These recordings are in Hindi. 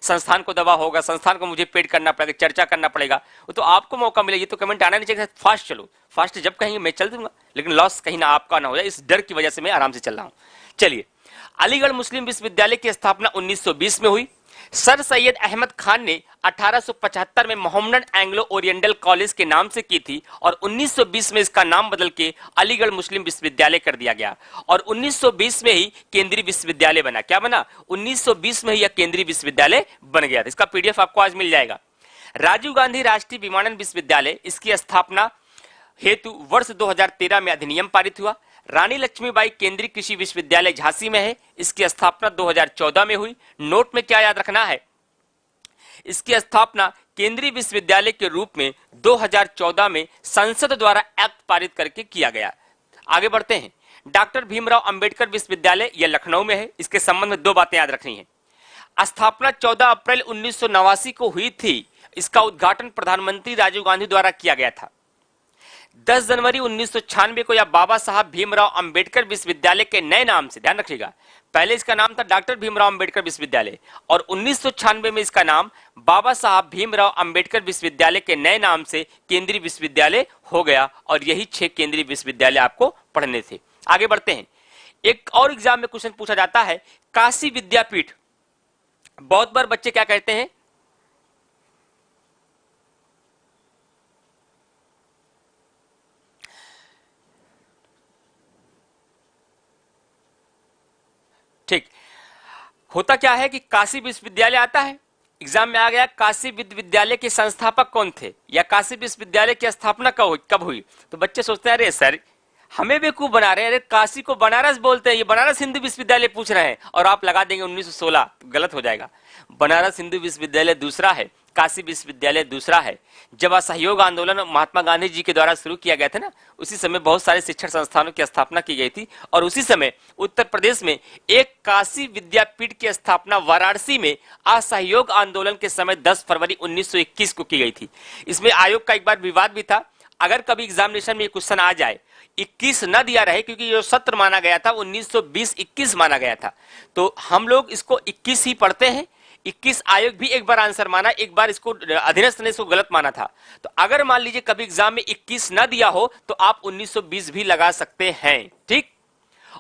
संस्थान को दबा होगा, संस्थान को मुझे पेड करना पड़ेगा, चर्चा करना पड़ेगा, वो तो आपको मौका मिले। ये तो कमेंट आना नहीं चाहिए फास्ट चलो, फास्ट जब कहेंगे मैं चल दूंगा, लेकिन लॉस कहीं ना आपका ना हो जाए, इस डर की वजह से मैं आराम से चल रहा हूं। चलिए, अलीगढ़ मुस्लिम विश्वविद्यालय की स्थापना 1920 में हुई। सर सैयद अहमद खान ने 1875 में मोहम्मदन एंग्लो ओरिएंटल कॉलेज के नाम से की थी और 1920 में इसका नाम बदल के अलीगढ़ मुस्लिम विश्वविद्यालय कर दिया गया और 1920 में ही केंद्रीय विश्वविद्यालय बना। क्या बना? 1920 में ही यह केंद्रीय विश्वविद्यालय बन गया था। इसका पीडीएफ आपको आज मिल जाएगा। राजीव गांधी राष्ट्रीय विमानन विश्वविद्यालय, इसकी स्थापना हेतु वर्ष 2013 में अधिनियम पारित हुआ। रानी लक्ष्मीबाई केंद्रीय कृषि विश्वविद्यालय झांसी में है, इसकी स्थापना 2014 में हुई। नोट में क्या याद रखना है, इसकी स्थापना केंद्रीय विश्वविद्यालय के रूप में 2014 में संसद द्वारा एक्ट पारित करके किया गया। आगे बढ़ते हैं। डॉक्टर भीमराव अंबेडकर विश्वविद्यालय, यह लखनऊ में है। इसके संबंध में दो बातें याद रखनी है। स्थापना 14 अप्रैल 1989 को हुई थी। इसका उद्घाटन प्रधानमंत्री राजीव गांधी द्वारा किया गया था। 10 जनवरी 1996 को यह बाबा साहब भीमराव अंबेडकर विश्वविद्यालय के नए नाम से, ध्यान रखिएगा, पहले इसका नाम था डॉक्टर भीमराव अंबेडकर विश्वविद्यालय और 1996 में इसका नाम बाबा साहब भीमराव अंबेडकर विश्वविद्यालय के नए नाम से केंद्रीय विश्वविद्यालय हो गया और यही 6 केंद्रीय विश्वविद्यालय आपको पढ़ने थे। आगे बढ़ते हैं। एक और एग्जाम में क्वेश्चन पूछा जाता है, काशी विद्यापीठ, बहुत बार बच्चे क्या कहते हैं, ठीक, होता क्या है कि काशी विश्वविद्यालय आता है, एग्जाम में आ गया काशी विश्वविद्यालय के संस्थापक कौन थे या काशी विश्वविद्यालय की स्थापना कब हुई, तो बच्चे सोचते हैं अरे सर हमें बेवकूफ बना रहे हैं, अरे काशी को बनारस बोलते हैं, ये बनारस हिंदू विश्वविद्यालय पूछ रहे हैं और आप लगा देंगे 1916, तो गलत हो जाएगा। बनारस हिंदू विश्वविद्यालय दूसरा है, काशी विश्वविद्यालय दूसरा है। जब असहयोग आंदोलन महात्मा गांधी जी के द्वारा शुरू किया गया था ना, उसी समय बहुत सारे शिक्षण संस्थानों की स्थापना की गई थी और उसी समय उत्तर प्रदेश में एक काशी विद्यापीठ की स्थापना वाराणसी में असहयोग आंदोलन के समय 10 फरवरी 1921 को की गई थी। इसमें आयोग का एक बार विवाद भी था, अगर कभी एग्जामिनेशन में ये क्वेश्चन आ जाए, 21 न दिया रहे क्योंकि जो सत्र माना गया था 1920-21 माना गया था, तो हम लोग इसको 21 ही पढ़ते हैं। 21 आयोग भी एक बार आंसर माना, एक बार इसको अधीनस्थ ने इसको गलत माना था। तो अगर मान लीजिए कभी एग्जाम में 21 न दिया हो तो आप 1920 भी लगा सकते हैं, ठीक।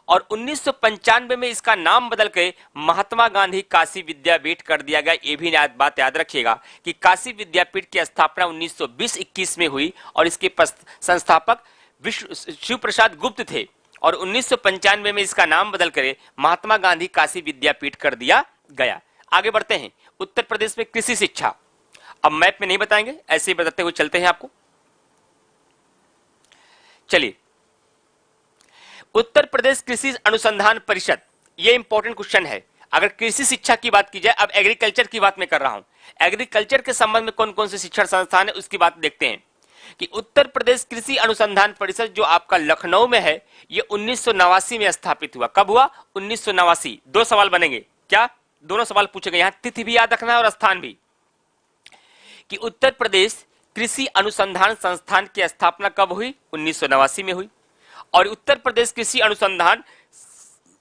और 1995 में इसका नाम बदल के महात्मा गांधी काशी विद्यापीठ कर दिया गया। ये भी बात याद रखिएगा कि काशी विद्यापीठ की स्थापना 1920-21 में हुई और इसके संस्थापक शिव प्रसाद गुप्त थे और 1995 में इसका नाम बदल कर महात्मा गांधी काशी विद्यापीठ कर दिया गया। आगे बढ़ते हैं। उत्तर प्रदेश में कृषि शिक्षा, अब मैप में नहीं बताएंगे, ऐसे ही बताते हुए चलते हैं आपको। चलिए, उत्तर प्रदेश कृषि अनुसंधान परिषद, यह इंपॉर्टेंट क्वेश्चन है। अगर कृषि शिक्षा की बात की जाए, अब एग्रीकल्चर की बात मैं कर रहा हूं, एग्रीकल्चर के संबंध में कौन कौन से शिक्षण संस्थान है उसकी बात देखते हैं कि उत्तर प्रदेश कृषि अनुसंधान परिषद जो आपका लखनऊ में है, यह 1989 में स्थापित हुआ। कब हुआ? 1989। 2 सवाल बनेंगे, क्या? दोनों सवाल पूछे गए, यहां तिथि भी याद रखना है और स्थान भी, कि उत्तर प्रदेश कृषि अनुसंधान संस्थान की स्थापना कब हुई? 1989 में हुई। और उत्तर प्रदेश कृषि अनुसंधान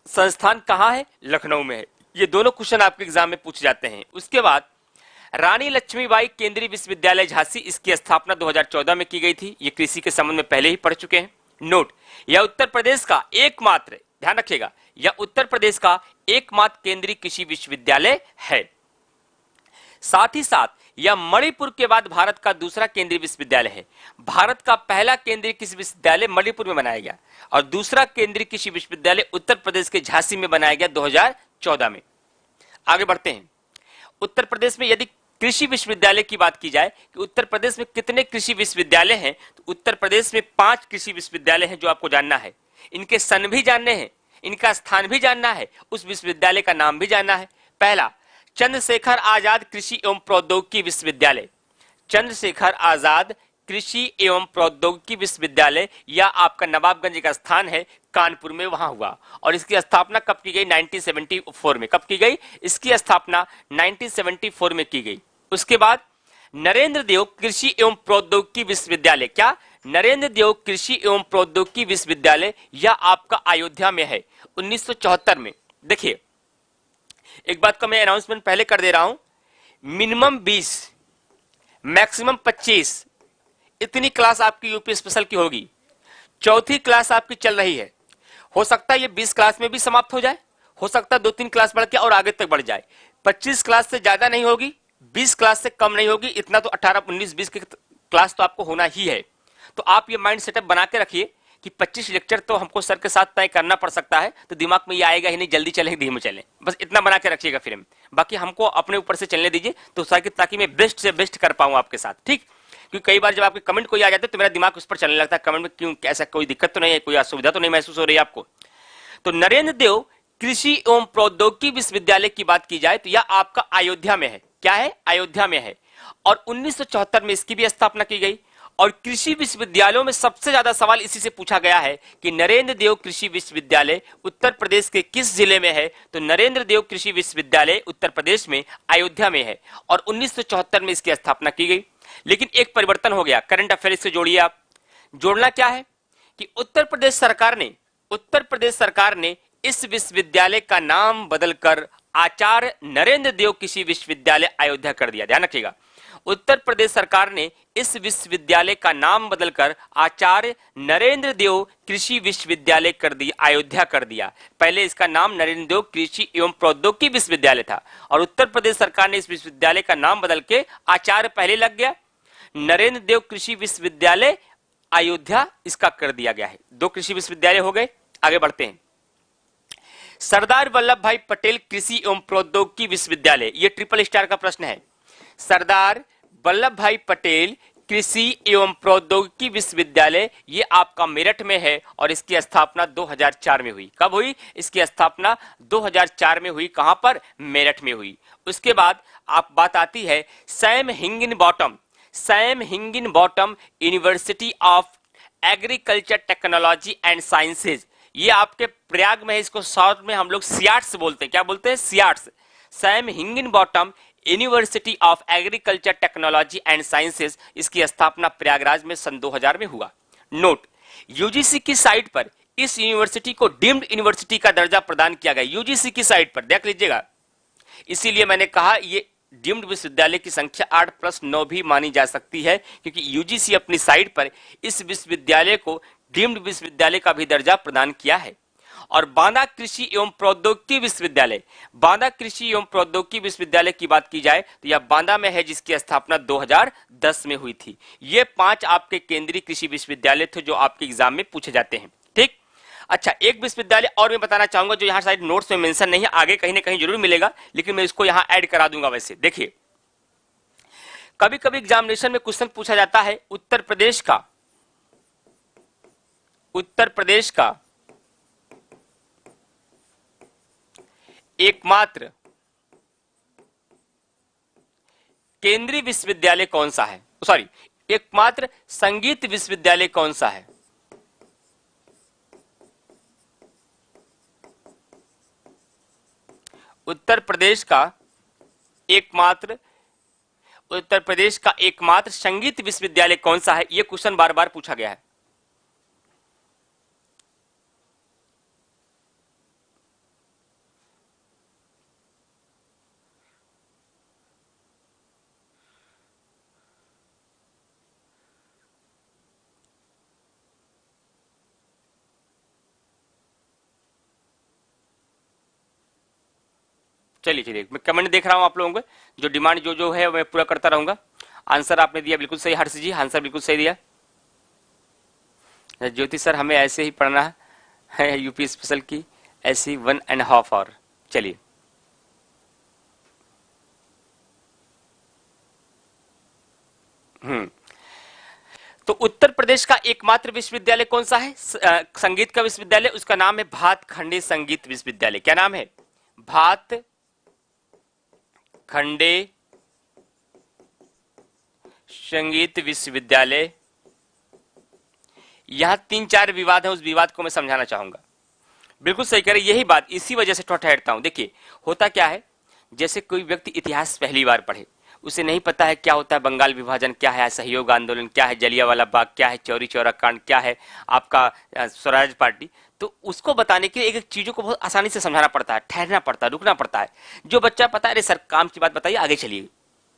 संस्थान कहां है? लखनऊ में है। ये दोनों क्वेश्चन आपके एग्जाम में पूछे जाते हैं। उसके बाद रानी लक्ष्मीबाई केंद्रीय विश्वविद्यालय झांसी, इसकी स्थापना 2014 में की गई थी। ये कृषि के संबंध में पहले ही पढ़ चुके हैं। नोट, यह उत्तर प्रदेश का एकमात्र, ध्यान रखिएगा, यह उत्तर प्रदेश का एकमात्र केंद्रीय कृषि विश्वविद्यालय है। साथ ही साथ यह मणिपुर के बाद भारत का दूसरा केंद्रीय विश्वविद्यालय है। भारत का पहला केंद्रीय कृषि विश्वविद्यालय मणिपुर में बनाया गया और दूसरा केंद्रीय कृषि विश्वविद्यालय उत्तर प्रदेश के झांसी में बनाया गया 2014 में। आगे बढ़ते हैं। उत्तर प्रदेश में यदि कृषि विश्वविद्यालय की बात की जाए कि उत्तर प्रदेश में कितने कृषि विश्वविद्यालय हैं, तो उत्तर प्रदेश में 5 कृषि विश्वविद्यालय हैं जो आपको जानना है। इनके सन भी जानने हैं, इनका स्थान भी जानना है, उस विश्वविद्यालय का नाम भी जानना है। पहला, चंद्रशेखर आजाद कृषि एवं प्रौद्योगिकी विश्वविद्यालय, चंद्रशेखर आजाद कृषि एवं प्रौद्योगिकी विश्वविद्यालय, या आपका नवाबगंज का स्थान है कानपुर में, वहां हुआ। और इसकी स्थापना कब की गई? 1974 में। कब की गई? इसकी स्थापना 1974 में की गई। उसके बाद नरेंद्र देव कृषि एवं प्रौद्योगिकी विश्वविद्यालय, क्या? नरेंद्र देव कृषि एवं प्रौद्योगिकी विश्वविद्यालय, यह आपका अयोध्या में है 1974 में। देखिए, एक बात का मैं अनाउंसमेंट पहले कर दे रहा हूं मिनिमम 20, मैक्सिमम 25, इतनी क्लास आपकी यूपी स्पेशल की होगी। चौथी क्लास आपकी चल रही है, हो सकता है ये 20 क्लास में भी समाप्त हो जाए, हो सकता है 2-3 क्लास बढ़ के और आगे तक बढ़ जाए। 25 क्लास से ज्यादा नहीं होगी, 20 क्लास से कम नहीं होगी, इतना तो 18, 19, 20 की क्लास तो आपको होना ही है। तो आप ये माइंड सेटअप बना के रखिए कि 25 लेक्चर तो हमको सर के साथ तय करना पड़ सकता है, तो दिमाग में ये आएगा ही नहीं जल्दी चलें धीमे चलें, बस इतना बना के रखिएगा फिर। बाकी हमको अपने ऊपर से चलने दीजिए तो सर की, ताकि मैं बेस्ट से बेस्ट कर पाऊं आपके साथ, ठीक। क्योंकि कई बार जब आपके कमेंट कोई आ जाते हैं तो मेरा दिमाग उस पर चलने लगता है, कमेंट में क्यों, ऐसा कोई दिक्कत तो नहीं है, कोई असुविधा तो नहीं महसूस हो रही है आपको। तो नरेंद्र देव कृषि एवं प्रौद्योगिकी विश्वविद्यालय की बात की जाए तो यह आपका अयोध्या में है। क्या है? अयोध्या में है। और 1974 में इसकी भी स्थापना की गई। और कृषि विश्वविद्यालयों में सबसे ज्यादा सवाल इसी से पूछा गया है कि नरेंद्र देव कृषि विश्वविद्यालय उत्तर प्रदेश के किस जिले में है? तो नरेंद्र देव कृषि विश्वविद्यालय उत्तर प्रदेश में अयोध्या में है और 1974 में इसकी स्थापना की गई। लेकिन एक परिवर्तन हो गया, करंट अफेयर से जोड़िए आप। जोड़ना क्या है कि उत्तर प्रदेश सरकार ने इस विश्वविद्यालय का नाम बदलकर आचार्य नरेंद्र देव कृषि विश्वविद्यालय अयोध्या कर दिया। ध्यान रखिएगा, उत्तर प्रदेश सरकार ने इस विश्वविद्यालय का नाम बदलकर आचार्य नरेंद्र देव कृषि विश्वविद्यालय कर दिया, अयोध्या कर दिया। पहले इसका नाम नरेंद्र देव कृषि एवं प्रौद्योगिकी विश्वविद्यालय था और उत्तर प्रदेश सरकार ने इस विश्वविद्यालय का नाम बदल के आचार्य पहले लग गया, नरेंद्र देव कृषि विश्वविद्यालय अयोध्या इसका कर दिया गया है। 2 कृषि विश्वविद्यालय हो गए। आगे बढ़ते हैं। सरदार वल्लभ भाई पटेल कृषि एवं प्रौद्योगिकी विश्वविद्यालय, यह ट्रिपल स्टार का प्रश्न है। सरदार वल्लभ भाई पटेल कृषि एवं प्रौद्योगिकी विश्वविद्यालय ये आपका मेरठ में है और इसकी स्थापना 2004 में हुई। कब हुई? इसकी स्थापना 2004 में हुई। कहां पर? मेरठ में हुई। उसके बाद आप बात आती है Sam Higginbottom University of Agriculture Technology and Sciences, ये आपके प्रयाग में है। इसको शॉर्ट में हम लोग सियाट्स बोलते हैं। क्या बोलते हैं? SHIATS. Sam Higginbottom University of Agriculture Technology and Sciences, इसकी स्थापना प्रयागराज में सन 2000 में हुआ। नोट, यूजीसी की साइट पर इस यूनिवर्सिटी को डीम्ड यूनिवर्सिटी का दर्जा प्रदान किया गया। यूजीसी की साइट पर देख लीजिएगा, इसीलिए मैंने कहा ये डीम्ड विश्वविद्यालय की संख्या 8+9 भी मानी जा सकती है, क्योंकि यूजीसी अपनी साइट पर इस विश्वविद्यालय को डीम्ड विश्वविद्यालय का भी दर्जा प्रदान किया है। और बांदा कृषि एवं प्रौद्योगिकी विश्वविद्यालय की बात की जाए तो यह बांदा में है, जिसकी स्थापना 2010 में हुई थी। ये 5 आपके केंद्रीय कृषि विश्वविद्यालय थे जो आपके एग्जाम में पूछे जाते हैं, ठीक। अच्छा, एक विश्वविद्यालय और मैं बताना चाहूंगा जो यहां शायद नोट्स में मेंशन नहीं है, आगे कहीं ना कहीं जरूर मिलेगा, लेकिन मैं इसको यहां ऐड करा दूंगा। वैसे देखिए, कभी कभी एग्जामिनेशन में क्वेश्चन पूछा जाता है उत्तर प्रदेश का एकमात्र केंद्रीय विश्वविद्यालय कौन सा है, सॉरी, एकमात्र संगीत विश्वविद्यालय कौन सा है? उत्तर प्रदेश का एकमात्र संगीत विश्वविद्यालय कौन सा है? यह क्वेश्चन बार बार पूछा गया है। चलिए मैं कमेंट देख रहा हूं आप लोगों को, जो डिमांड जो है मैं पूरा करता रहूंगा। आंसर आपने दिया बिल्कुल सही, हर्ष जी आंसर बिल्कुल सही दिया। ज्योति सर हमें ऐसे ही पढ़ना है यूपी स्पेशल की, ऐसी 1.5 आवर। चलिए, तो उत्तर प्रदेश का एकमात्र विश्वविद्यालय कौन सा है? संगीत का विश्वविद्यालय, उसका नाम है भातखंडे संगीत विश्वविद्यालय। क्या नाम है? भातखंडे संगीत विश्वविद्यालय। यहां 3-4 विवाद है, उस विवाद को मैं समझाना चाहूंगा। बिल्कुल सही कह रहे, यही बात, इसी वजह से ठहरता हूं। देखिए, होता क्या है, जैसे कोई व्यक्ति इतिहास पहली बार पढ़े, उसे नहीं पता है क्या होता है बंगाल विभाजन, क्या है असहयोग आंदोलन, क्या है जलियांवाला बाग, क्या है चौरी चौरा कांड, क्या है आपका स्वराज पार्टी, तो उसको बताने के लिए एक एक चीजों को बहुत आसानी से समझाना पड़ता है, ठहरना पड़ता है, रुकना पड़ता है। जो बच्चा पता है, अरे सर काम की बात बताइए, आगे चलिए,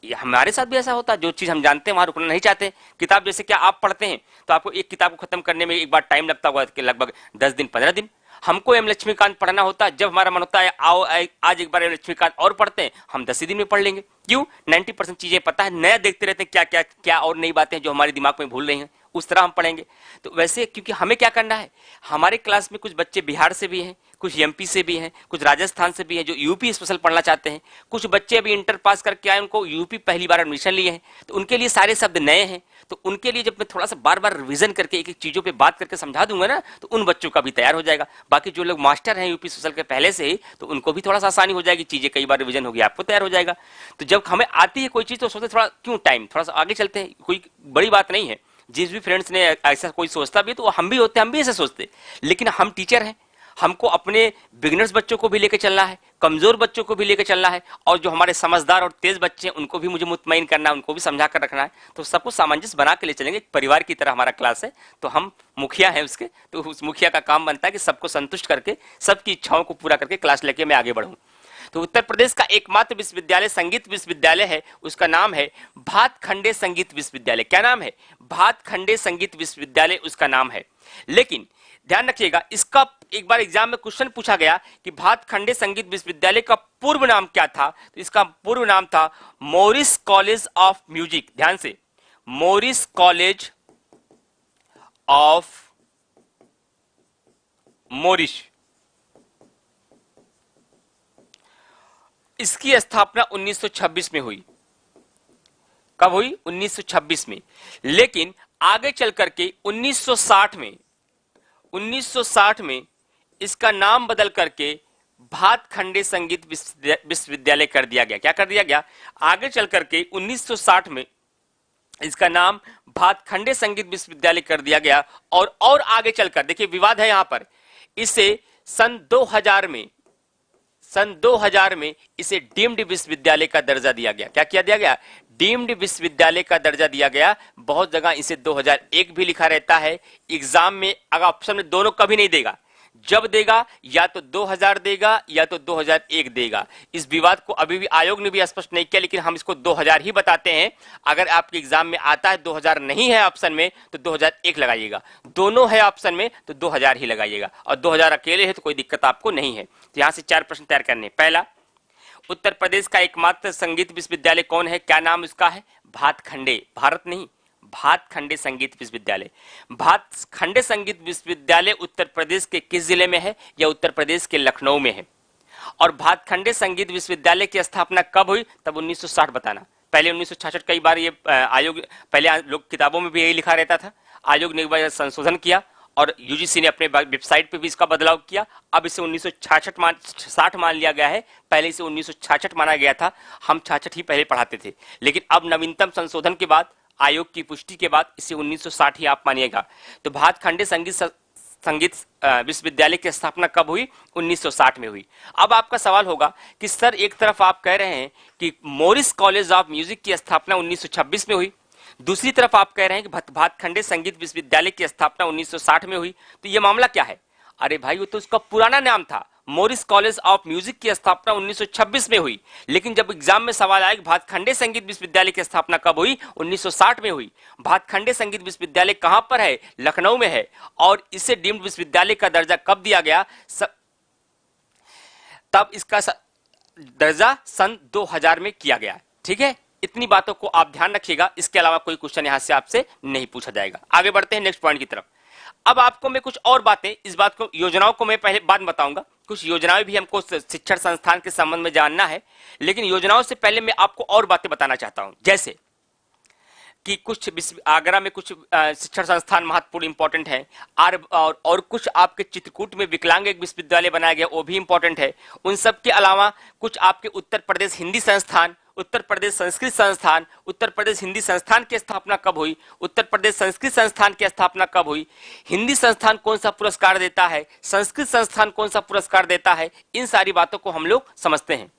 ये हमारे साथ भी ऐसा होता है, जो चीज हम जानते हैं वहां रुकना नहीं चाहते। किताब जैसे क्या आप पढ़ते हैं तो आपको एक किताब को खत्म करने में एक बार टाइम लगता होगा कि लगभग 10 दिन 15 दिन। हमको एम लक्ष्मीकांत पढ़ना होता है, जब हमारा मन होता है आओ आज एक बार एम लक्ष्मीकांत और पढ़ते हैं, हम 10 ही दिन में पढ़ लेंगे। क्यों? 90% चीजें पता है, नया देखते रहते हैं क्या क्या क्या और नई बातें जो हमारे दिमाग में भूल रही हैं, उस तरह हम पढ़ेंगे। तो वैसे क्योंकि हमें क्या करना है, हमारे क्लास में कुछ बच्चे बिहार से भी हैं, कुछ एमपी से भी हैं, कुछ राजस्थान से भी हैं जो यूपी स्पेशल पढ़ना चाहते हैं, कुछ बच्चे अभी इंटर पास करके आए, उनको यूपी पहली बार एडमिशन लिए हैं, तो उनके लिए सारे शब्द नए हैं। तो उनके लिए जब मैं थोड़ा सा बार बार रिवीजन करके एक एक चीजों पे बात करके समझा दूंगा ना, तो उन बच्चों का भी तैयार हो जाएगा। बाकी जो लोग मास्टर हैं यूपी स्पेशल के पहले से ही, तो उनको भी थोड़ा सा आसानी हो जाएगी, चीजें कई बार रिवीजन होगी, आपको तैयार हो जाएगा। तो जब हमें आती है कोई चीज तो सोचते थोड़ा क्यों टाइम, थोड़ा सा आगे चलते हैं, कोई बड़ी बात नहीं है। जिस भी फ्रेंड्स ने ऐसा कोई सोचता भी है तो हम भी होते हैं, हम भी ऐसे सोचते, लेकिन हम टीचर हैं, हमको अपने बिगिनर्स बच्चों को भी लेकर चलना है, कमजोर बच्चों को भी लेकर चलना है, और जो हमारे समझदार और तेज बच्चे हैं उनको भी मुझे मुतमईन करना है, उनको भी समझा कर रखना है। तो सबको सामंजस्य बना के ले चलेंगे। एक परिवार की तरह हमारा क्लास है, तो हम मुखिया हैं उसके, तो उस मुखिया का काम बनता है कि सबको संतुष्ट करके, सबकी इच्छाओं को पूरा करके क्लास लेके मैं आगे बढ़ूं। तो उत्तर प्रदेश का एकमात्र विश्वविद्यालय संगीत विश्वविद्यालय है, उसका नाम है भातखंडे संगीत विश्वविद्यालय। क्या नाम है? भातखंडे संगीत विश्वविद्यालय उसका नाम है। लेकिन ध्यान रखिएगा, इसका एक बार एग्जाम में क्वेश्चन पूछा गया कि भातखंडे संगीत विश्वविद्यालय का पूर्व नाम क्या था, तो इसका पूर्व नाम था मॉरिस कॉलेज ऑफ म्यूजिक। ध्यान से, मॉरिस कॉलेज ऑफ मॉरिस। इसकी स्थापना 1926 में हुई। कब हुई? 1926 में। लेकिन आगे चल करके 1960 में इसका नाम बदल करके भातखंडे संगीत विश्वविद्यालय कर दिया गया। क्या कर दिया गया? आगे चल करके 1960 में इसका नाम भातखंडे संगीत विश्वविद्यालय कर दिया गया। और आगे चलकर देखिए, विवाद है यहां पर, इसे सन 2000 में इसे डीम्ड विश्वविद्यालय का दर्जा दिया गया। क्या किया दिया गया? डीम्ड विश्वविद्यालय का दर्जा दिया गया। बहुत जगह इसे 2001 भी लिखा रहता है। एग्जाम में अगर ऑप्शन में दोनों कभी नहीं देगा, जब देगा या तो 2000 देगा या तो 2001 देगा। इस विवाद को अभी भी आयोग ने भी स्पष्ट नहीं किया, लेकिन हम इसको 2000 ही बताते हैं। अगर आपके एग्जाम में आता है 2000 नहीं है ऑप्शन में तो 2001 लगाइएगा, दोनों है ऑप्शन में तो 2000 ही लगाइएगा, और 2000 अकेले है तो कोई दिक्कत आपको नहीं है। तो यहां से 4 प्रश्न तैयार करने। पहला, उत्तर प्रदेश का एकमात्र संगीत विश्वविद्यालय कौन है? क्या नाम उसका है? भातखंडे, भारत नहीं, भातखंडे संगीत विश्वविद्यालय। भातखंडे संगीत विश्वविद्यालय उत्तर प्रदेश के किस जिले में है? या उत्तर प्रदेश के लखनऊ में है। और भातखंडे संगीत विश्वविद्यालय की स्थापना कब हुई? तब 1960 बताना। पहले 1966 कई बार ये आयोग, पहले लोग किताबों में भी यही लिखा रहता था, आयोग ने एक बार संशोधन किया और यूजीसी ने अपने वेबसाइट पे भी इसका बदलाव किया। अब इसे 1966 मान लिया गया है, पहले इसे 1966 माना गया था। हम 66 ही पहले पढ़ाते थे, लेकिन अब नवीनतम संशोधन के बाद, आयोग की पुष्टि के बाद इसे 1960 ही आप मानिएगा। तो भातखंडे संगीत विश्वविद्यालय की स्थापना कब हुई? 1960 में हुई। अब आपका सवाल होगा कि सर, एक तरफ आप कह रहे हैं कि मॉरिस कॉलेज ऑफ म्यूजिक की स्थापना 1926 में हुई, दूसरी तरफ आप कह रहे हैं कि भातखंडे संगीत विश्वविद्यालय की स्थापना 1960 में हुई, तो यह मामला क्या है? अरे भाई, वो तो उसका पुराना नाम था, मॉरिस कॉलेज ऑफ म्यूजिक की स्थापना 1926 में हुई। लेकिन जब एग्जाम में सवाल आया कि भातखंडे संगीत विश्वविद्यालय की स्थापना कब हुई? 1960 में हुई। भातखंडे संगीत विश्वविद्यालय कहां पर है? लखनऊ में है। और इसे डीम्ड विश्वविद्यालय का दर्जा कब दिया गया? तब इसका दर्जा सन 2000 में किया गया। ठीक है, इतनी बातों को आप ध्यान रखिएगा, इसके अलावा कोई क्वेश्चन यहां से आपसे नहीं पूछा जाएगा। आगे बढ़ते हैं नेक्स्ट पॉइंट की तरफ। अब आपको मैं कुछ और बातें, इस बात को, योजनाओं को मैं पहले बाद में बताऊंगा। कुछ योजनाएं भी हमको शिक्षण संस्थान के संबंध में जानना है, लेकिन योजनाओं से पहले मैं आपको और बातें बताना चाहता हूं। जैसे कि कुछ आगरा में कुछ शिक्षण संस्थान महत्वपूर्ण इंपॉर्टेंट है, और कुछ आपके चित्रकूट में विकलांग एक विश्वविद्यालय बनाया गया, वो भी इंपॉर्टेंट है। उन सब के अलावा कुछ आपके उत्तर प्रदेश हिंदी संस्थान, उत्तर प्रदेश संस्कृत संस्थान, उत्तर प्रदेश हिंदी संस्थान की स्थापना कब हुई, उत्तर प्रदेश संस्कृत संस्थान की स्थापना कब हुई, हिंदी संस्थान कौन सा पुरस्कार देता है, संस्कृत संस्थान कौन सा पुरस्कार देता है, इन सारी बातों को हम लोग समझते हैं।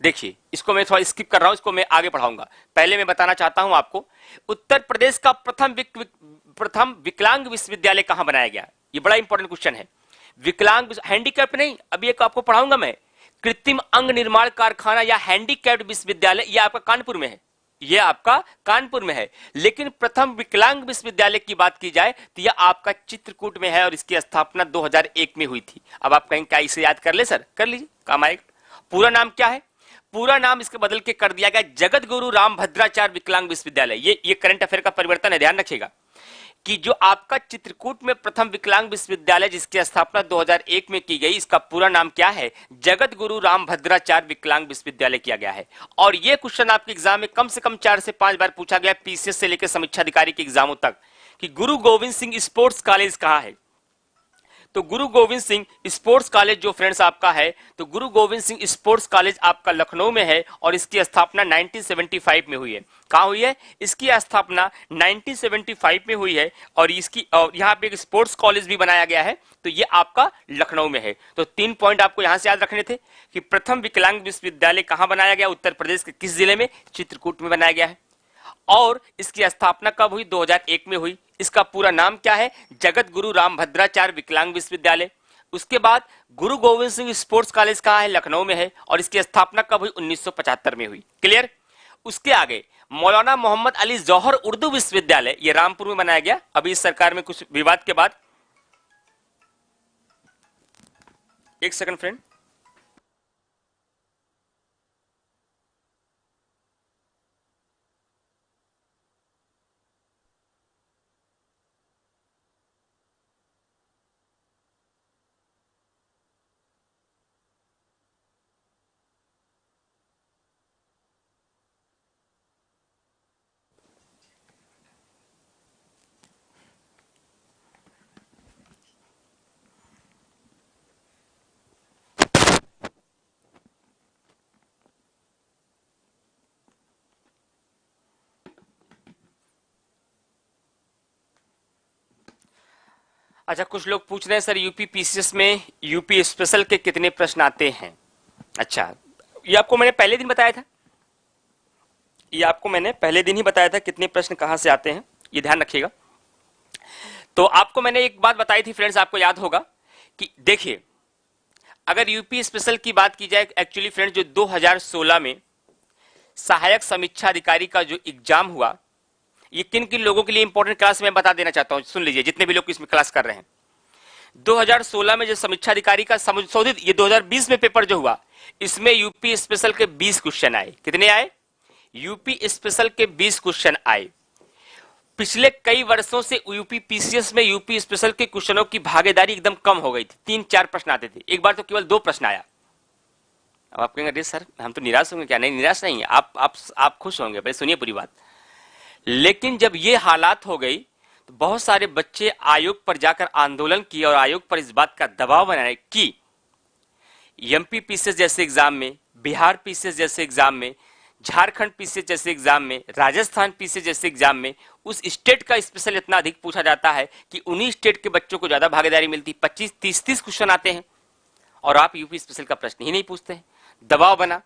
देखिए, इसको मैं थोड़ा स्किप कर रहा हूं, इसको मैं आगे पढ़ाऊंगा। पहले मैं बताना चाहता हूं आपको, उत्तर प्रदेश का प्रथम विकलांग विश्वविद्यालय कहां बनाया गया। ये बड़ा इंपॉर्टेंट क्वेश्चन है। विकलांग हैंडीकैप नहीं, अभी एक आपको पढ़ाऊंगा मैं, कृत्रिम अंग निर्माण कारखाना या हैंडीकैप्ड विश्वविद्यालय, यह आपका कानपुर में है, यह आपका कानपुर में है। लेकिन प्रथम विकलांग विश्वविद्यालय की बात की जाए तो यह आपका चित्रकूट में है और इसकी स्थापना 2001 में हुई थी। अब आप कहेंगे क्या इसे याद कर ले सर? कर लीजिए, काम आएगा। पूरा नाम क्या है? पूरा नाम इसके बदल के कर दिया गया जगत गुरु रामभद्राचार्य विकलांग विश्वविद्यालय। ये करंट अफेयर का परिवर्तन है, ध्यान रखिएगा कि जो आपका चित्रकूट में प्रथम विकलांग विश्वविद्यालय जिसकी स्थापना 2001 में की गई, इसका पूरा नाम क्या है? जगत गुरु रामभद्राचार्य विकलांग विश्वविद्यालय किया गया है। और यह क्वेश्चन आपके एग्जाम में कम से कम 4 से 5 बार पूछा गया, पीसीएस से लेकर समीक्षा अधिकारी के एग्जामों तक, कि गुरु गोविंद सिंह स्पोर्ट्स कॉलेज कहां है। तो गुरु गोविंद सिंह स्पोर्ट्स कॉलेज जो फ्रेंड्स आपका है, तो गुरु गोविंद सिंह स्पोर्ट्स कॉलेज आपका लखनऊ में है और इसकी स्थापना 1975 में हुई है। कहां हुई है? इसकी स्थापना 1975 में हुई है और यहां पे एक स्पोर्ट्स कॉलेज भी बनाया गया है, तो ये आपका लखनऊ में है। तो 3 पॉइंट आपको यहां से याद रखने थे कि प्रथम विकलांग विश्वविद्यालय कहां बनाया गया, उत्तर प्रदेश के किस जिले में? चित्रकूट में बनाया गया है। और इसकी स्थापना कब हुई? 2001 में हुई। इसका पूरा नाम क्या है? जगत गुरु रामभद्राचार्य विकलांग विश्वविद्यालय। उसके बाद गुरु गोविंद सिंह स्पोर्ट्स कॉलेज कहां है? लखनऊ में है और इसकी स्थापना कब हुई? 1975 में हुई। क्लियर? उसके आगे मौलाना मोहम्मद अली जौहर उर्दू विश्वविद्यालय, यह रामपुर में बनाया गया। अभी इस सरकार में कुछ विवाद के बाद, एक सेकंड फ्रेंड, अच्छा कुछ लोग पूछ रहे हैं सर यूपी पीसीएस में यूपी स्पेशल के कितने प्रश्न आते हैं? अच्छा, ये आपको मैंने पहले दिन बताया था, ये आपको मैंने पहले दिन ही बताया था कितने प्रश्न कहां से आते हैं, ये ध्यान रखिएगा। तो आपको मैंने एक बात बताई थी फ्रेंड्स, आपको याद होगा कि देखिए अगर यूपी स्पेशल की बात की जाए, एक्चुअली फ्रेंड्स जो 2016 में सहायक समीक्षा अधिकारी का जो एग्जाम हुआ, ये किन किन लोगों के लिए इंपॉर्टेंट क्लास में बता देना चाहता हूं, सुन लीजिए जितने भी लोग इसमें क्लास कर रहे हैं। 2016 में जो समीक्षा अधिकारी का संशोधित, ये 2020 में पेपर जो हुआ, इसमें यूपी स्पेशल के 20 क्वेश्चन आए। कितने आए? यूपी स्पेशल के 20 क्वेश्चन आए। पिछले कई वर्षों से यूपी पीसीएस में यूपी स्पेशल के क्वेश्चनों की भागीदारी एकदम कम हो गई थी, 3-4 प्रश्न आते थे, एक बार तो केवल 2 प्रश्न आया। अब आप कहेंगे अरे सर हम तो निराश होंगे क्या? नहीं, निराश नहीं है, आप खुश होंगे। पहले सुनिए पूरी बात। लेकिन जब ये हालात हो गई तो बहुत सारे बच्चे आयोग पर जाकर आंदोलन किए और आयोग पर इस बात का दबाव बनाए कि एमपी पीसीएस जैसे एग्जाम में, बिहार पीसीएस जैसे एग्जाम में, झारखंड पीसीएस जैसे एग्जाम में, राजस्थान पीसीएस जैसे एग्जाम में उस स्टेट का स्पेशल इतना अधिक पूछा जाता है कि उन्हीं स्टेट के बच्चों को ज्यादा भागीदारी मिलती, 25-30 क्वेश्चन आते हैं और आप यूपी स्पेशल का प्रश्न ही नहीं पूछते हैं। दबाव बना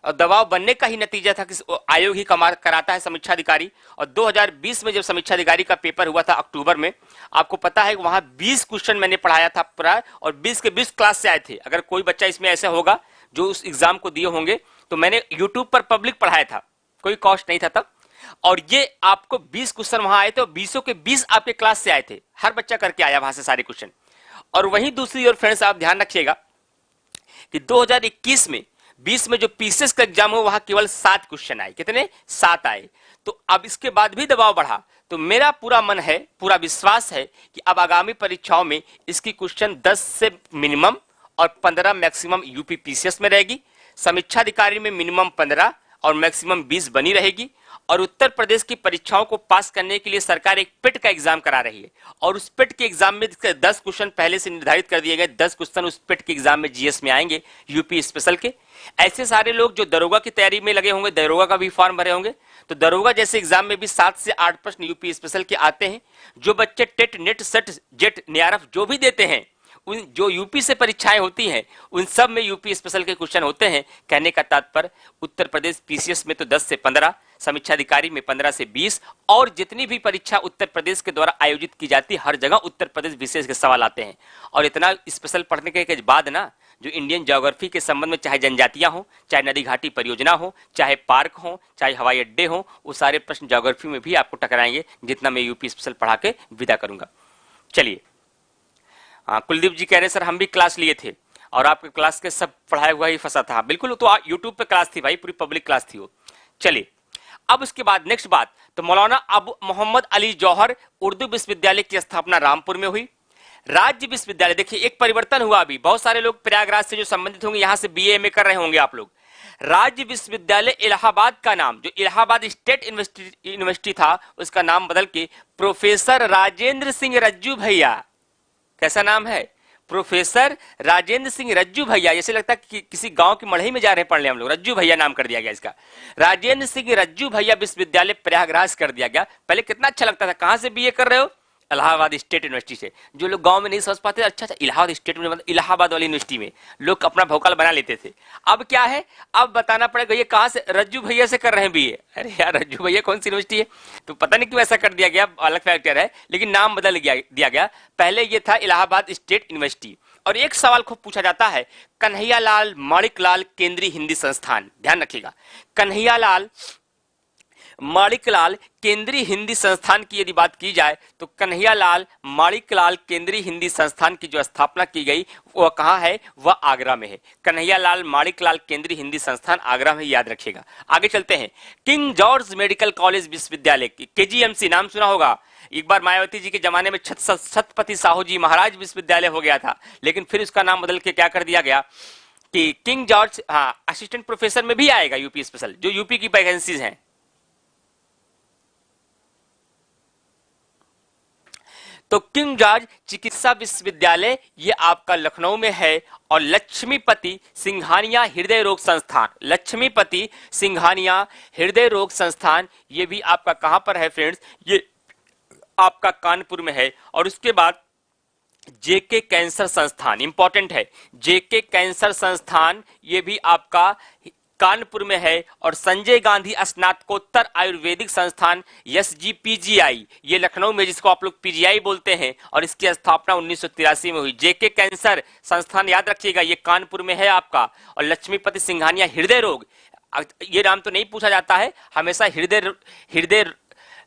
और दबाव बनने का ही नतीजा था कि आयोग ही कराता है समीक्षा अधिकारी। और 2020 में जब समीक्षा अधिकारी का पेपर हुआ था अक्टूबर में, आपको पता है वहां 20 क्वेश्चन मैंने पढ़ाया था प्राय, और 20 के 20 क्लास से आए थे। अगर कोई बच्चा इसमें ऐसा होगा जो उस एग्जाम को दिए होंगे, तो मैंने यूट्यूब पर पब्लिक पढ़ाया था, कोई कॉस्ट नहीं था तब। और ये आपको 20 क्वेश्चन वहां आए थे और 20 के 20 आपके क्लास से आए थे, हर बच्चा करके आया वहां से सारे क्वेश्चन। और वहीं दूसरी ओर फ्रेंड्स आप ध्यान रखिएगा कि 2021 में 20 में जो पीसीएस का एग्जाम हो, वहां केवल 7 क्वेश्चन आए। कितने? 7 आए। तो अब इसके बाद भी दबाव बढ़ा, तो मेरा पूरा मन है, पूरा विश्वास है कि अब आगामी परीक्षाओं में इसकी क्वेश्चन 10 से मिनिमम और 15 मैक्सिमम यूपी पीसीएस में रहेगी, समीक्षा अधिकारी में मिनिमम 15 और मैक्सिमम 20 बनी रहेगी। और उत्तर प्रदेश की परीक्षाओं को पास करने के लिए सरकार एक पेट का एग्जाम करा रही है, और उस पेट के एग्जाम में 10 क्वेश्चन पहले से निर्धारित कर दिए गए, 10 क्वेश्चन उस पेट के एग्जाम में जीएस में आएंगे यूपी स्पेशल के। ऐसे सारे लोग जो दरोगा की तैयारी में लगे होंगे, दरोगा का भी फॉर्म भरे होंगे, तो दरोगा जैसे एग्जाम में भी 7 से 8 प्रश्न यूपी स्पेशल के आते हैं। जो बच्चे टेट, नेट, सेट, जेट, नियारफ जो भी देते हैं, उन जो यूपी से परीक्षाएं होती हैं उन सब में यूपी स्पेशल के क्वेश्चन होते हैं। कहने का तात्पर्य उत्तर प्रदेश पीसीएस में तो 10 से 15, समीक्षा अधिकारी में 15 से 20, और जितनी भी परीक्षा उत्तर प्रदेश के द्वारा आयोजित की जाती है हर जगह उत्तर प्रदेश विशेष के सवाल आते हैं। और इतना स्पेशल पढ़ने के बाद ना जो इंडियन ज्योग्राफी के संबंध में चाहे जनजातियां हो, चाहे नदी घाटी परियोजना हो, चाहे पार्क हो, चाहे हवाई अड्डे हो, वो सारे प्रश्न ज्योग्राफी में भी आपको टकराएंगे जितना मैं यूपी स्पेशल पढ़ा के विदा करूंगा। चलिए, कुलदीप जी कह रहे हैं सर हम भी क्लास लिए थे और आपके क्लास के सब पढ़ाया हुआ ही फंसा था। बिल्कुल, तो यूट्यूब पे क्लास थी भाई, पूरी पब्लिक क्लास थी वो। चलिए, अब उसके बाद नेक्स्ट बात, तो मौलाना अबू मोहम्मद अली जौहर उर्दू विश्वविद्यालय की स्थापना रामपुर में हुई। राज्य विश्वविद्यालय, देखिए एक परिवर्तन हुआ। अभी बहुत सारे लोग प्रयागराज से जो संबंधित होंगे यहां से बीए एमए कर रहे होंगे आप लोग। राज्य विश्वविद्यालय इलाहाबाद का नाम, जो इलाहाबाद स्टेट यूनिवर्सिटी था, उसका नाम बदल के प्रोफेसर राजेंद्र सिंह रज्जू भैया, कैसा नाम है, प्रोफेसर राजेंद्र सिंह रज्जू भैया, जैसे लगता है कि किसी गांव की मढ़ई में जा रहे पढ़ने हम लोग, रज्जू भैया नाम कर दिया गया इसका। राजेंद्र सिंह रज्जू भैया विश्वविद्यालय प्रयागराज कर दिया गया। पहले कितना अच्छा लगता था, कहां से बीए कर रहे हो, इलाहाबाद स्टेट यूनिवर्सिटी से। जो लोग गांव में नहीं समझ पाते, अच्छा इलाहाबाद स्टेट में, मतलब इलाहाबाद वाली यूनिवर्सिटी में लोग अपना भौकाल बना लेते थे। अब क्या है, अब बताना पड़ेगा ये कहां से, रज्जू भैया से कर रहे हैं बीए। अरे यार, रज्जू भैया कौन सी यूनिवर्सिटी है, तो पता नहीं क्यों ऐसा कर दिया गया, अलग फैक्टर है, लेकिन नाम बदल दिया गया। पहले ये था इलाहाबाद स्टेट यूनिवर्सिटी। और एक सवाल खूब पूछा जाता है, कन्हैयालाल माणिकलाल केंद्रीय हिंदी संस्थान, ध्यान रखिएगा, कन्हैयालाल माणिकलाल केंद्रीय हिंदी संस्थान की यदि बात की जाए तो कन्हैयालाल माणिकलाल केंद्रीय हिंदी संस्थान की जो स्थापना की गई वह कहां है, वह आगरा में है। कन्हैयालाल माणिकलाल केंद्रीय हिंदी संस्थान आगरा में, याद रखिएगा। आगे चलते हैं, किंग जॉर्ज मेडिकल कॉलेज विश्वविद्यालय, केजीएमसी नाम सुना होगा। एक बार मायावती जी के जमाने में छत्रपति साहू जी महाराज विश्वविद्यालय हो गया था, लेकिन फिर उसका नाम बदल के क्या कर दिया गया कि किंग जॉर्ज, हाँ, असिस्टेंट प्रोफेसर में भी आएगा यूपी स्पेशल, जो यूपी की वैकेंसीज हैं। तो किंग जॉर्ज चिकित्सा विश्वविद्यालय ये आपका लखनऊ में है। और लक्ष्मीपति सिंघानिया हृदय रोग संस्थान, लक्ष्मीपति सिंघानिया हृदय रोग संस्थान ये भी आपका कहां पर है फ्रेंड्स, ये आपका कानपुर में है। और उसके बाद जेके कैंसर संस्थान, इंपॉर्टेंट है, जेके कैंसर संस्थान ये भी आपका कानपुर में है। और संजय गांधी स्नातकोत्तर आयुर्वेदिक संस्थान एसजीपीजीआई ये लखनऊ में, जिसको आप लोग पीजीआई बोलते हैं, और इसकी स्थापना 1983 में हुई। जेके कैंसर संस्थान याद रखिएगा ये कानपुर में है आपका। और लक्ष्मीपति सिंघानिया हृदय रोग, ये नाम तो नहीं पूछा जाता है, हमेशा हृदय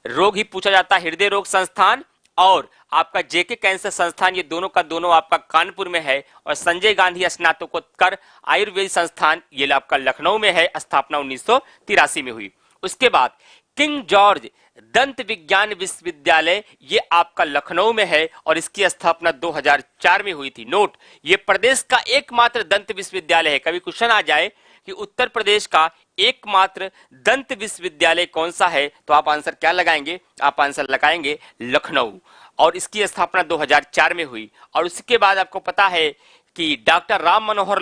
रोग ही पूछा जाता है, हृदय रोग संस्थान। और आपका जेके कैंसर संस्थान ये दोनों का दोनों आपका कानपुर में है। और संजय गांधी स्नातकोत्तर आयुर्वेद संस्थान ये आपका लखनऊ में है, स्थापना 1983 में हुई। उसके बाद किंग जॉर्ज दंत विज्ञान विश्वविद्यालय ये आपका लखनऊ में है और इसकी स्थापना 2004 में हुई थी। नोट, ये प्रदेश का एकमात्र दंत विश्वविद्यालय है। कभी क्वेश्चन आ जाए कि उत्तर प्रदेश का एकमात्र दंत विश्वविद्यालय कौन सा है, तो आप आंसर क्या लगाएंगे, आप आंसर लगाएंगे लखनऊ। और इसकी स्थापना 2004 में हुई। और उसके बाद आपको पता है कि doctor Ram Manohar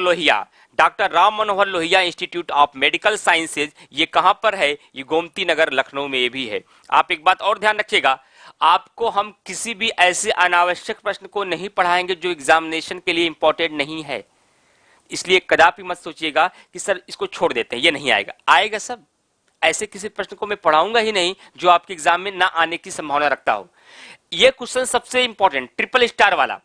Lohia institute of medical sciences ये कहां पर है, ये गोमती नगर लखनऊ में ये भी है। आप एक बात और ध्यान रखिएगा, आपको हम किसी भी ऐसे अनावश्यक प्रश्न को नहीं पढ़ाएंगे जो एग्जामिनेशन के लिए इंपॉर्टेंट नहीं है। इसलिए कदापि मत सोचिएगा कि सर इसको छोड़ देते हैं, ये नहीं आएगा, आएगा सब। ऐसे किसी प्रश्न को मैं पढ़ाऊंगा ही नहीं जो आपके एग्जाम में ना आने की संभावना रखता हो। यह क्वेश्चन सबसे इंपॉर्टेंट, ट्रिपल स्टार वाला,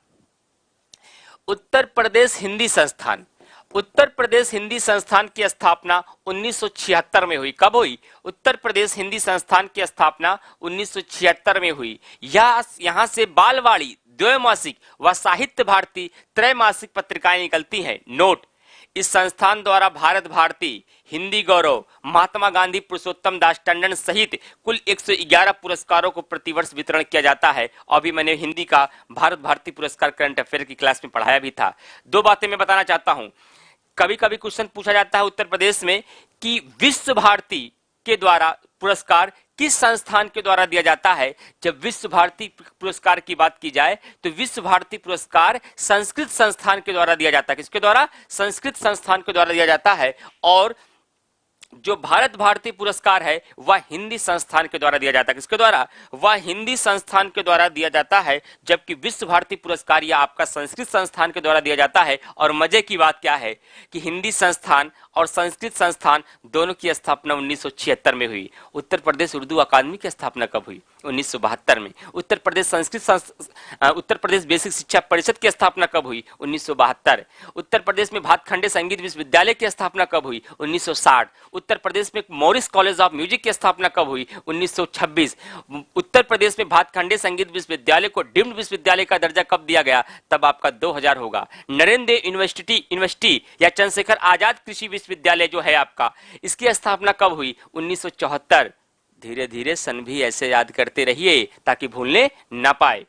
उत्तर प्रदेश हिंदी संस्थान। उत्तर प्रदेश हिंदी संस्थान की स्थापना 1976 में हुई। कब हुई? उत्तर प्रदेश हिंदी संस्थान की स्थापना 1976 में हुई। यहां से बालवाड़ी, द्वैमासिक व साहित्य भारती त्रैमासिक पत्रिकाएं निकलती हैं। नोट, इस संस्थान द्वारा भारत भारती, हिंदी गौरव, महात्मा गांधी, पुरुषोत्तम दास टंडन सहित कुल 111 पुरस्कारों को प्रतिवर्ष वितरण किया जाता है। अभी मैंने हिंदी का भारत भारती पुरस्कार करंट अफेयर की क्लास में पढ़ाया भी था। दो बातें मैं बताना चाहता हूं। कभी कभी क्वेश्चन पूछा जाता है उत्तर प्रदेश में कि विश्व भारती के द्वारा पुरस्कार किस संस्थान के द्वारा दिया जाता है। जब विश्व भारती पुरस्कार की बात की जाए तो विश्व भारती पुरस्कार संस्कृत संस्थान के द्वारा दिया जाता है। किसके द्वारा? संस्कृत संस्थान के द्वारा दिया जाता है। और जो भारत भारती पुरस्कार है वह हिंदी संस्थान के द्वारा दिया जाता है। किसके द्वारा? वह हिंदी संस्थान के द्वारा दिया जाता है, जबकि विश्व भारती पुरस्कार यह आपका संस्कृत संस्थान के द्वारा दिया जाता है। और मजे की बात क्या है कि हिंदी संस्थान और संस्कृत संस्थान दोनों की स्थापना 1976 में हुई। उत्तर प्रदेश उर्दू अकादमी की स्थापना कब हुई? 1972 में। उत्तर प्रदेश बेसिक शिक्षा परिषद की स्थापना कब हुई? 1972। उत्तर प्रदेश में भातखंडे संगीत विश्वविद्यालय की स्थापना कब हुई? 1960। उत्तर प्रदेश में मॉरिस कॉलेज ऑफ म्यूजिक की स्थापना कब हुई? 1926। उत्तर प्रदेश में भातखंडे संगीत विश्वविद्यालय को डीम्ड विश्वविद्यालय का दर्जा कब दिया गया? तब आपका 2000 होगा। नरेंद्र देव यूनिवर्सिटी या चंद्रशेखर आजाद कृषि विश्वविद्यालय जो है आपका, इसकी स्थापना कब हुई? 1974। धीरे धीरे सन भी ऐसे याद करते रहिए ताकि भूलने ना पाए।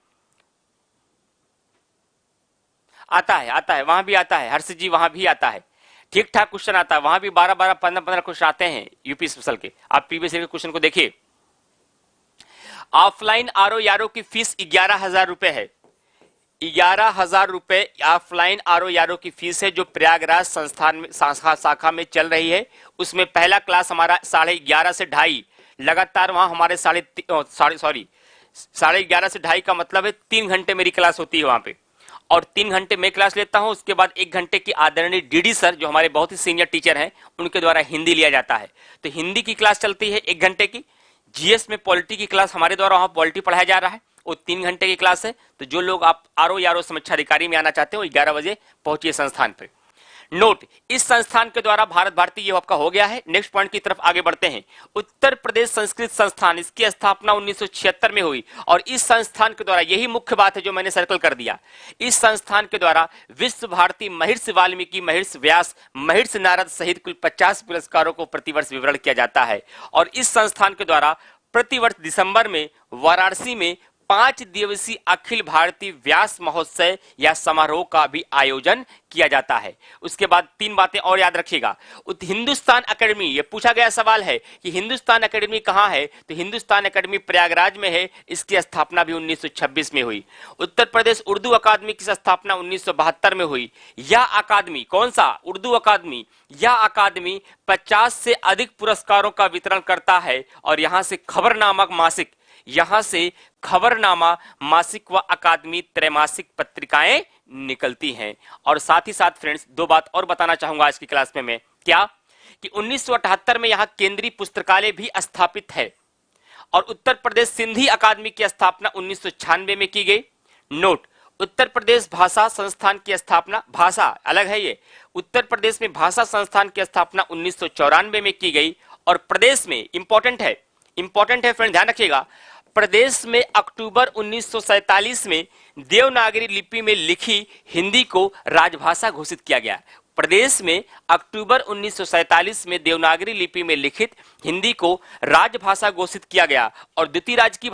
आता है वहां भी आता है हर्ष जी, वहां भी आता है, ठीक ठाक क्वेश्चन आता है वहां भी। 12 15 क्वेश्चन आते हैं यूपी स्पेशल के। आप प्रीवियस ईयर के क्वेश्चन को देखिए। ऑफलाइन आरओ यारो की फीस 11,000 रुपए है। 11,000 रुपए ऑफलाइन आरओ यारो की फीस है, जो प्रयागराज संस्थान में शाखा में चल रही है। उसमें पहला क्लास हमारा 11:30 से 2:30 लगातार वहां हमारे 11:30 से 2:30 का मतलब है 3 घंटे मेरी क्लास होती है वहां पे, और 3 घंटे मैं क्लास लेता हूं। उसके बाद 1 घंटे की आदरणीय डीडी सर जो हमारे बहुत ही सीनियर टीचर हैं, उनके द्वारा हिंदी लिया जाता है। तो हिंदी की क्लास चलती है 1 घंटे की। जीएस में पॉलिटी की क्लास हमारे द्वारा वहां पॉलिटी पढ़ाया जा रहा है, वो 3 घंटे की क्लास है। तो जो लोग आप आरओ यारो समीक्षाधिकारी में आना चाहते हो 11 बजे पहुंचिए संस्थान पे। नोट, इस संस्थान के द्वारा भारत भारती ये आपका हो गया है। नेक्स्ट पॉइंट की तरफ आगे बढ़ते हैं। उत्तर प्रदेश संस्कृत संस्थान, इसकी स्थापना 1976 में हुई, और इस संस्थान के द्वारा, यही मुख्य बात है जो मैंने सर्कल कर दिया, इस संस्थान के द्वारा विश्व भारती, महर्षि वाल्मीकि, महर्षि व्यास, महर्षि नारद सहित कुल 50 पुरस्कारों को प्रतिवर्ष विवरण किया जाता है। और इस संस्थान के द्वारा प्रतिवर्ष दिसंबर में वाराणसी में 5 दिवसीय अखिल भारतीय व्यास महोत्सव या समारोह का भी आयोजन किया जाता है। उसके बाद 3 बातें और याद रखिएगा। हिंदुस्तान एकेडमी, ये पूछा गया सवाल है कि हिंदुस्तान एकेडमी कहां है, तो हिंदुस्तान एकेडमी प्रयागराज में है। इसकी स्थापना भी 1926 में हुई। उत्तर प्रदेश उर्दू अकादमी की स्थापना 1972 में हुई। यह अकादमी, कौन सा? उर्दू अकादमी। यह अकादमी 50 से अधिक पुरस्कारों का वितरण करता है, और यहां से खबरनामा मासिक व अकादमी त्रैमासिक पत्रिकाएं निकलती हैं। और साथ ही साथ फ्रेंड्स 2 बात और बताना चाहूंगा आज की क्लास में मैं, क्या कि 1978 में यहां केंद्रीय पुस्तकालय भी स्थापित है। और उत्तर प्रदेश सिंधी अकादमी की स्थापना 1996 में की गई। नोट, उत्तर प्रदेश भाषा संस्थान की स्थापना, भाषा अलग है ये, उत्तर प्रदेश में भाषा संस्थान की स्थापना 1994 में की गई। और प्रदेश में इंपॉर्टेंट है फ्रेंड, ध्यान रखिएगा, प्रदेश में अक्टूबर 1947 में देवनागरी लिपि में लिखी हिंदी को राजभाषा घोषित किया गया। प्रदेश में अक्टूबर 1947 में देवनागरी लिपि में लिखित हिंदी को राजभाषा घोषित किया गया। और द्वितीय राज्य की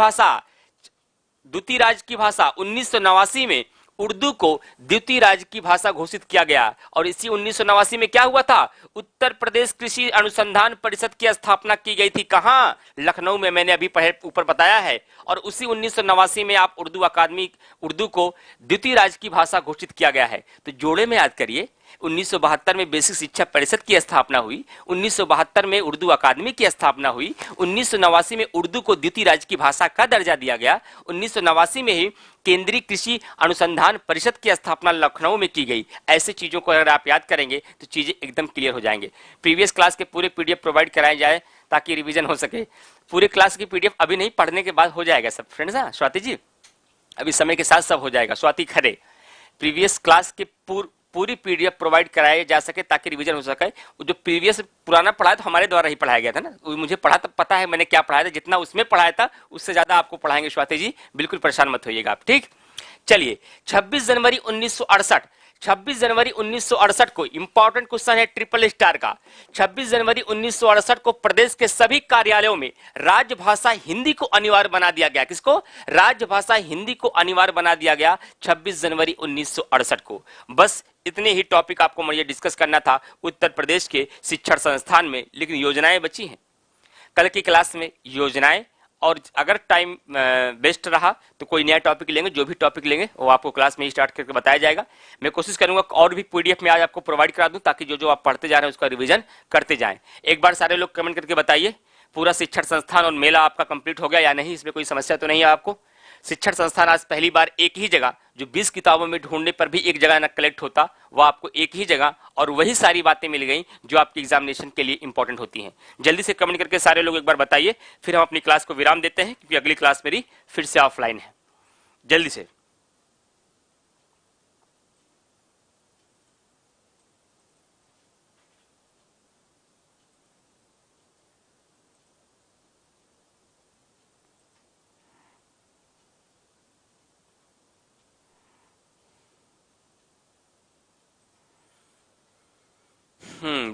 भाषा 1989 में उर्दू को द्वितीय राज्य की भाषा घोषित किया गया। और इसी 1989 में क्या हुआ था? उत्तर प्रदेश कृषि अनुसंधान परिषद की स्थापना की गई थी। कहां? लखनऊ में, मैंने अभी ऊपर बताया है। और उसी 1989 में आप उर्दू को द्वितीय राज्य की भाषा घोषित किया गया है। तो जोड़े में याद करिए, 1972 में बेसिक शिक्षा परिषद की स्थापना हुई, 1972 में उर्दू अकादमी की स्थापना हुई, 1989 में उर्दू को द्वितीय राज्य की भाषा का दर्जा दिया गया, 1989 में ही केंद्रीय कृषि अनुसंधान परिषद की स्थापना लखनऊ में की गई। ऐसे चीजों को अगर आप याद करेंगे तो चीजें एकदम क्लियर हो जाएंगे। प्रीवियस क्लास के पूरे पीडीएफ प्रोवाइड कराए जाए ताकि रिवीजन हो सके। पूरे क्लास की पीडीएफ अभी नहीं, पढ़ने के बाद हो जाएगा सब फ्रेंड्स। हाँ स्वाति जी, अभी समय के साथ सब हो जाएगा। स्वाति खरे, प्रीवियस क्लास के पूरी पीडीएफ प्रोवाइड कराए जा सके ताकि रिवीजन हो सके। जो प्रीवियस पुराना पढ़ाया तो हमारे द्वारा ही पढ़ाया गया था ना, मुझे पता है मैंने क्या पढ़ाया था। जितना उसमें पढ़ाया था उससे ज्यादा आपको पढ़ाएंगे स्वाति जी, बिल्कुल परेशान मत होइएगा आप, ठीक। चलिए, 26 जनवरी 1968 को इंपॉर्टेंट क्वेश्चन है ट्रिपल स्टार का। 26 जनवरी 1968 को प्रदेश के सभी कार्यालयों में राजभाषा हिंदी को अनिवार्य बना दिया गया। किसको? राजभाषा हिंदी को अनिवार्य बना दिया गया 26 जनवरी 1968 को। बस इतने ही टॉपिक आपको मुझे डिस्कस करना था उत्तर प्रदेश के शिक्षण संस्थान में, लेकिन योजनाएं बची हैं। कल की क्लास में योजनाएं और अगर टाइम बेस्ट रहा तो कोई नया टॉपिक लेंगे, जो भी टॉपिक लेंगे वो आपको क्लास में ही स्टार्ट करके बताया जाएगा। मैं कोशिश करूंगा और भी पीडीएफ में आज आपको प्रोवाइड करा दूं, ताकि जो जो आप पढ़ते जा रहे हैं उसका रिवीजन करते जाएं। एक बार सारे लोग कमेंट करके बताइए, पूरा शिक्षण संस्थान और मेला आपका कंप्लीट हो गया या नहीं, इसमें कोई समस्या तो नहीं है आपको? शिक्षण संस्थान आज पहली बार एक ही जगह, जो 20 किताबों में ढूंढने पर भी एक जगह न कलेक्ट होता, वो आपको एक ही जगह और वही सारी बातें मिल गई जो आपकी एग्जामिनेशन के लिए इंपॉर्टेंट होती हैं। जल्दी से कमेंट करके सारे लोग एक बार बताइए, फिर हम अपनी क्लास को विराम देते हैं, क्योंकि अगली क्लास मेरी फिर से ऑफलाइन है। जल्दी से।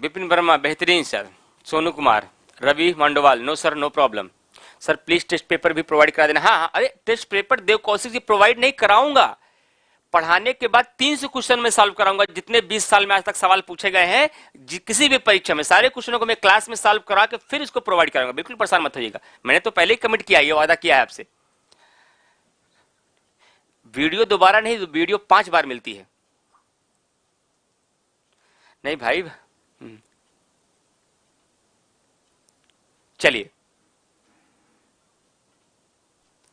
विपिन वर्मा बेहतरीन sir. Sonu Kumar, Ravi Mandowal, no sir no problem sir, please test paper भी प्रोवाइड करा देना। हाँ हाँ, अरे test paper Dev Kaushik ji provide नहीं कराऊंगा, पढ़ाने के बाद 300 क्वेश्चन में सॉल्व कराऊंगा। जितने 20 साल में आज तक सवाल पूछे गए हैं किसी भी परीक्षा में, सारे क्वेश्चनों को मैं क्लास में सॉल्व करा के फिर इसको प्रोवाइड कराऊंगा, बिल्कुल परेशान मत होइएगा। मैंने तो पहले ही कमिट किया, ये वादा किया है आपसे। वीडियो दोबारा नहीं, वीडियो 5 बार मिलती है। नहीं भाई, चलिए,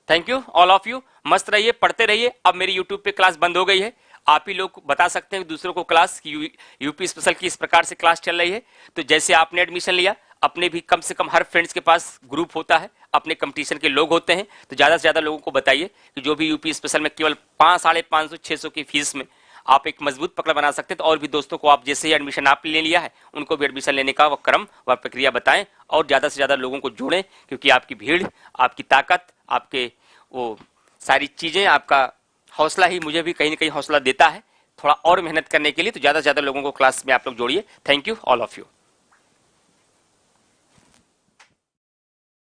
thank you all of you, मस्त रहिए, पढ़ते रहिए। अब मेरी यूट्यूब पे क्लास बंद हो गई है, आप ही लोग बता सकते हैं दूसरों को क्लास यूपी स्पेशल की इस प्रकार से क्लास चल रही है। तो जैसे आपने एडमिशन लिया, अपने भी कम से कम हर फ्रेंड्स के पास ग्रुप होता है, अपने कंपटीशन के लोग होते हैं, तो ज्यादा से ज्यादा लोगों को बताइए कि जो भी यूपी स्पेशल में केवल 500, 600 की फीस में आप एक मजबूत पकड़ बना सकते हैं। तो और भी दोस्तों को आप जैसे ही एडमिशन आप ले लिया है, उनको भी एडमिशन लेने का वह क्रम व प्रक्रिया बताएं और ज्यादा से ज्यादा लोगों को जोड़ें, क्योंकि आपकी भीड़, आपकी ताकत, आपके वो सारी चीजें, आपका हौसला ही मुझे भी कहीं ना कहीं हौसला देता है थोड़ा और मेहनत करने के लिए। तो ज्यादा से ज्यादा लोगों को क्लास में आप लोग जोड़िए। Thank you all of you.